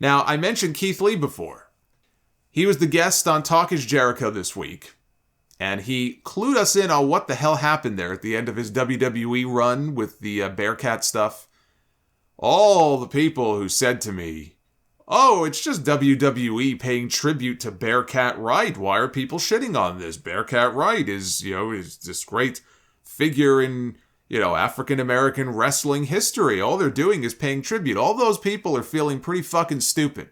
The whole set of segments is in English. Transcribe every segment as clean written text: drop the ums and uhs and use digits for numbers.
Now, I mentioned Keith Lee before. He was the guest on Talk Is Jericho this week, and he clued us in on what the hell happened there at the end of his WWE run with the Bearcat stuff. All the people who said to me, "Oh, it's just WWE paying tribute to Bearcat Wright. Why are people shitting on this? Bearcat Wright is this great figure in, African-American wrestling history. All they're doing is paying tribute." All those people are feeling pretty fucking stupid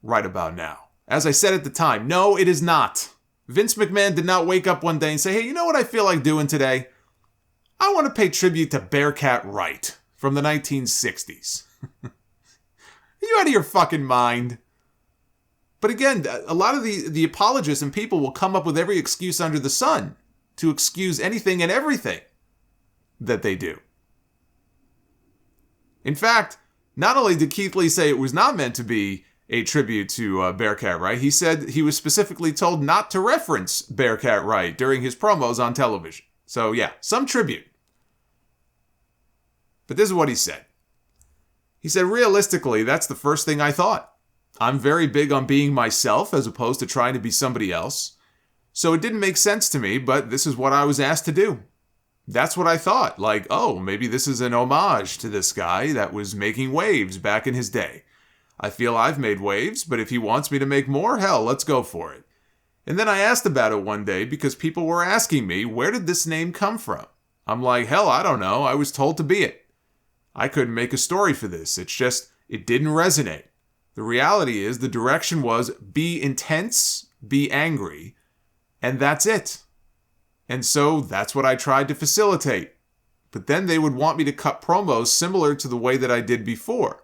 right about now. As I said at the time, no, it is not. Vince McMahon did not wake up one day and say, "Hey, you know what I feel like doing today? I want to pay tribute to Bearcat Wright from the 1960s. Are you out of your fucking mind? But again, a lot of the apologists and people will come up with every excuse under the sun to excuse anything and everything that they do. In fact, not only did Keith Lee say it was not meant to be a tribute to Bearcat Wright, he said he was specifically told not to reference Bearcat Wright during his promos on television. So yeah, some tribute. But this is what he said. He said, "Realistically, that's the first thing I thought. I'm very big on being myself as opposed to trying to be somebody else. So it didn't make sense to me, but this is what I was asked to do. That's what I thought. Like, oh, maybe this is an homage to this guy that was making waves back in his day. I feel I've made waves, but if he wants me to make more, hell, let's go for it." And then I asked about it one day because people were asking me, where did this name come from? I'm like, hell, I don't know. I was told to be it. I couldn't make a story for this. It's just, it didn't resonate. The reality is the direction was be intense, be angry, and that's it. And so that's what I tried to facilitate. But then they would want me to cut promos similar to the way that I did before.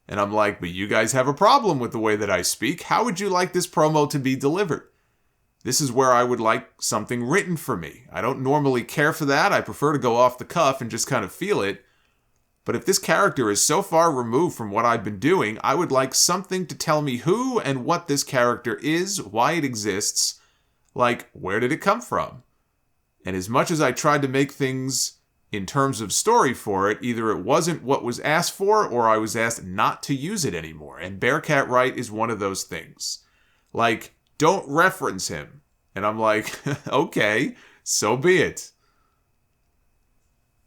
And I'm like, but you guys have a problem with the way that I speak. How would you like this promo to be delivered? This is where I would like something written for me. I don't normally care for that. I prefer to go off the cuff and just kind of feel it. But if this character is so far removed from what I've been doing, I would like something to tell me who and what this character is, why it exists, like, where did it come from? And as much as I tried to make things in terms of story for it, either it wasn't what was asked for or I was asked not to use it anymore. And Bearcat Wright is one of those things. Like, don't reference him. And I'm like, okay, so be it.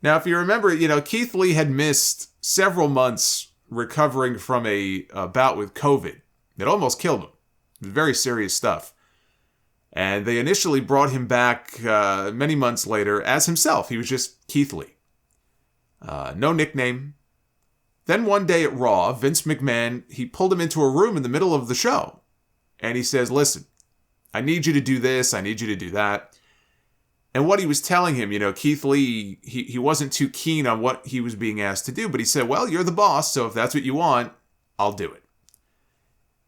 Now, if you remember, Keith Lee had missed several months recovering from a bout with COVID. It almost killed him. It was very serious stuff. And they initially brought him back many months later as himself. He was just Keith Lee. No nickname. Then one day at Raw, Vince McMahon, he pulled him into a room in the middle of the show. And he says, "Listen, I need you to do this. I need you to do that." And what he was telling him, Keith Lee, he wasn't too keen on what he was being asked to do. But he said, "Well, you're the boss, so if that's what you want, I'll do it."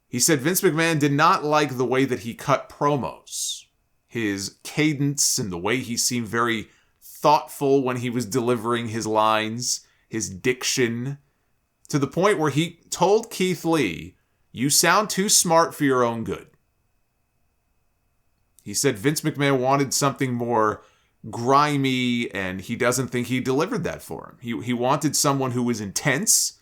He said Vince McMahon did not like the way that he cut promos. His cadence and the way he seemed very thoughtful when he was delivering his lines, his diction, to the point where he told Keith Lee, "You sound too smart for your own good." He said Vince McMahon wanted something more grimy, and he doesn't think he delivered that for him. He wanted someone who was intense,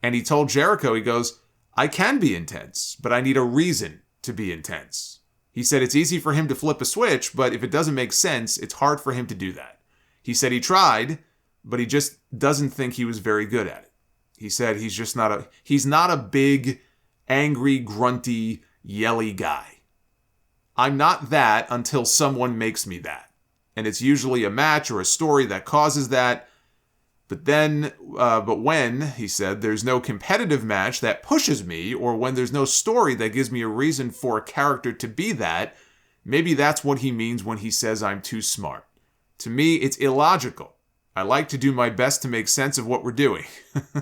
and he told Jericho, he goes, "I can be intense, but I need a reason to be intense." He said it's easy for him to flip a switch, but if it doesn't make sense, it's hard for him to do that. He said he tried, but he just doesn't think he was very good at it. He said he's not a big, angry, grunty, yelly guy. I'm not that until someone makes me that. And it's usually a match or a story that causes that. But when, he said, there's no competitive match that pushes me, or when there's no story that gives me a reason for a character to be that, maybe that's what he means when he says I'm too smart. To me, it's illogical. I like to do my best to make sense of what we're doing.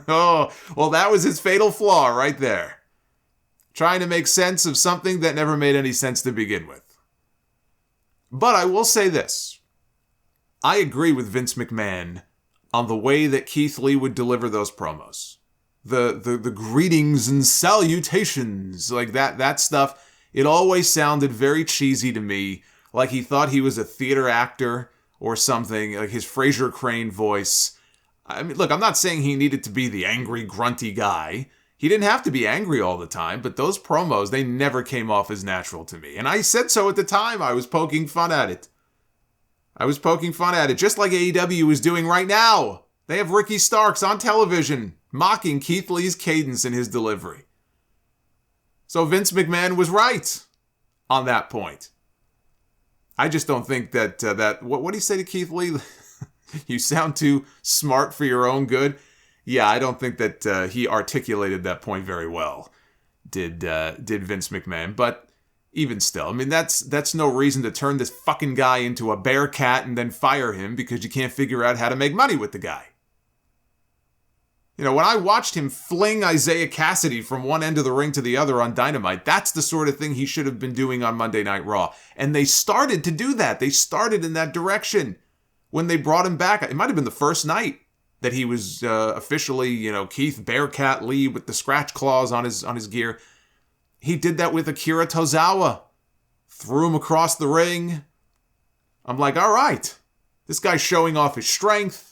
Oh, well, that was his fatal flaw right there. Trying to make sense of something that never made any sense to begin with. But I will say this. I agree with Vince McMahon on the way that Keith Lee would deliver those promos. The greetings and salutations, like that stuff, it always sounded very cheesy to me, like he thought he was a theater actor or something, like his Fraser Crane voice. I mean, look, I'm not saying he needed to be the angry, grunty guy. He didn't have to be angry all the time, but those promos, they never came off as natural to me. And I said so at the time. I was poking fun at it. Just like AEW is doing right now. They have Ricky Starks on television mocking Keith Lee's cadence in his delivery. So Vince McMahon was right on that point. I just don't think that, what did he say to Keith Lee? You sound too smart for your own good. Yeah, I don't think that he articulated that point very well, did Vince McMahon. But even still, I mean, that's no reason to turn this fucking guy into a Bearcat and then fire him because you can't figure out how to make money with the guy. You know, when I watched him fling Isaiah Cassidy from one end of the ring to the other on Dynamite, that's the sort of thing he should have been doing on Monday Night Raw. And they started to do that. They started in that direction when they brought him back. It might have been the first night that he was officially, Keith Bearcat Lee with the scratch claws on his gear. He did that with Akira Tozawa. Threw him across the ring. I'm like, all right, this guy's showing off his strength.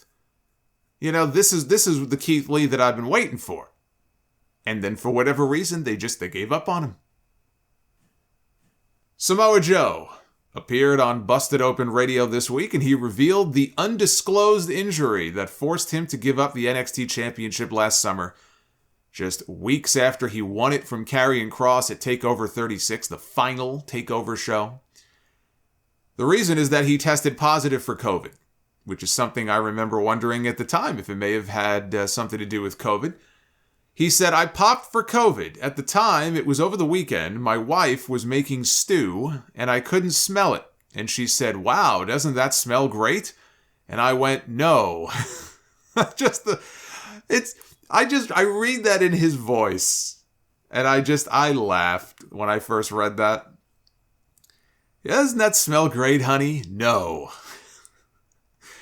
This is the Keith Lee that I've been waiting for. And then for whatever reason, they gave up on him. Samoa Joe appeared on Busted Open Radio this week, and he revealed the undisclosed injury that forced him to give up the NXT Championship last summer, just weeks after he won it from Karrion Kross at TakeOver 36, the final TakeOver show. The reason is that he tested positive for COVID, which is something I remember wondering at the time if it may have had something to do with COVID. He said, I popped for COVID. At the time, it was over the weekend. My wife was making stew, and I couldn't smell it. And she said, wow, doesn't that smell great? And I went, no. I read that in his voice, and I laughed when I first read that. Doesn't that smell great, honey? No.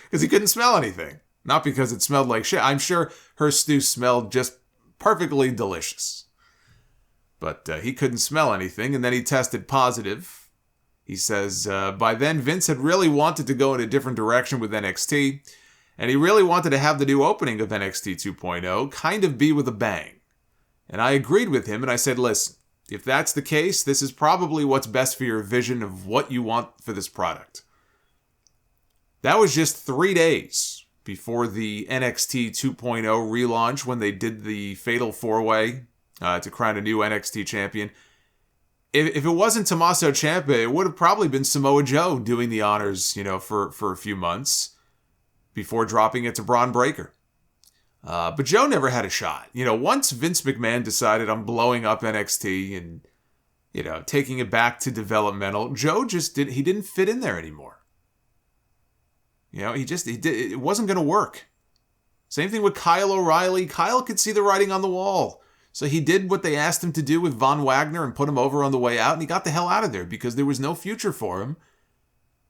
Because he couldn't smell anything. Not because it smelled like shit. I'm sure her stew smelled just perfectly delicious. But he couldn't smell anything, and then he tested positive. He says, by then, Vince had really wanted to go in a different direction with NXT, and he really wanted to have the new opening of NXT 2.0 kind of be with a bang. And I agreed with him, and I said, listen, if that's the case, this is probably what's best for your vision of what you want for this product. That was just 3 days before the NXT 2.0 relaunch when they did the Fatal 4-Way to crown a new NXT champion. If it wasn't Tommaso Ciampa, it would have probably been Samoa Joe doing the honors, for a few months before dropping it to Braun Breaker. But Joe never had a shot. Once Vince McMahon decided I'm blowing up NXT and, taking it back to developmental, Joe he didn't fit in there anymore. It wasn't going to work. Same thing with Kyle O'Reilly. Kyle could see the writing on the wall. So he did what they asked him to do with Von Wagner and put him over on the way out, and he got the hell out of there because there was no future for him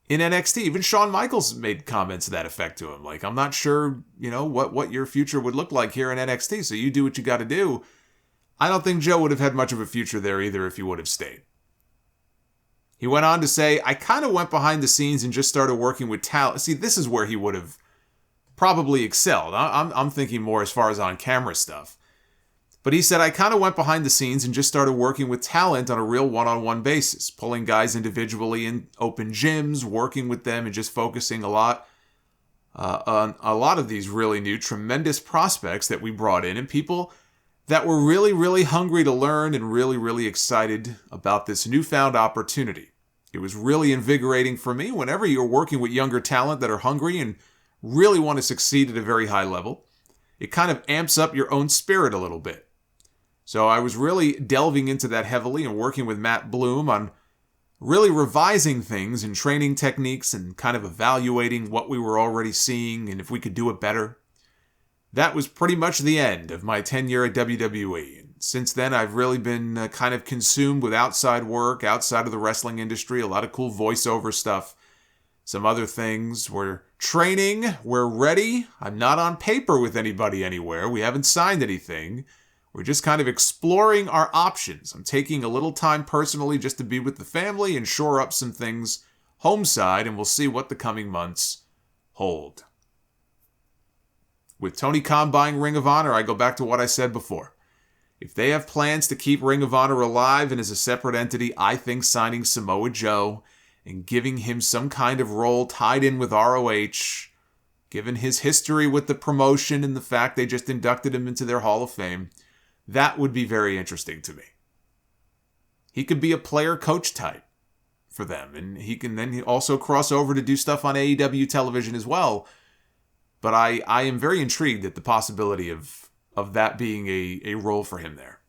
in NXT. Even Shawn Michaels made comments to that effect to him. Like, I'm not sure, what your future would look like here in NXT, so you do what you got to do. I don't think Joe would have had much of a future there either if he would have stayed. He went on to say, I kind of went behind the scenes and just started working with talent. See, this is where he would have probably excelled. I'm thinking more as far as on-camera stuff. But he said, I kind of went behind the scenes and just started working with talent on a real one-on-one basis, pulling guys individually in open gyms, working with them, and just focusing a lot on a lot of these really new, tremendous prospects that we brought in, and people that were really, really hungry to learn and really, really excited about this newfound opportunity. It was really invigorating for me whenever you're working with younger talent that are hungry and really want to succeed at a very high level. It kind of amps up your own spirit a little bit. So I was really delving into that heavily and working with Matt Bloom on really revising things and training techniques and kind of evaluating what we were already seeing and if we could do it better. That was pretty much the end of my tenure at WWE. And since then, I've really been kind of consumed with outside work, outside of the wrestling industry, a lot of cool voiceover stuff, some other things. We're training, we're ready. I'm not on paper with anybody anywhere. We haven't signed anything. We're just kind of exploring our options. I'm taking a little time personally just to be with the family and shore up some things home side, and we'll see what the coming months hold. With Tony Khan buying Ring of Honor, I go back to what I said before. If they have plans to keep Ring of Honor alive and as a separate entity, I think signing Samoa Joe and giving him some kind of role tied in with ROH, given his history with the promotion and the fact they just inducted him into their Hall of Fame, that would be very interesting to me. He could be a player-coach type for them, and he can then also cross over to do stuff on AEW television as well. But I am very intrigued at the possibility of that being a role for him there.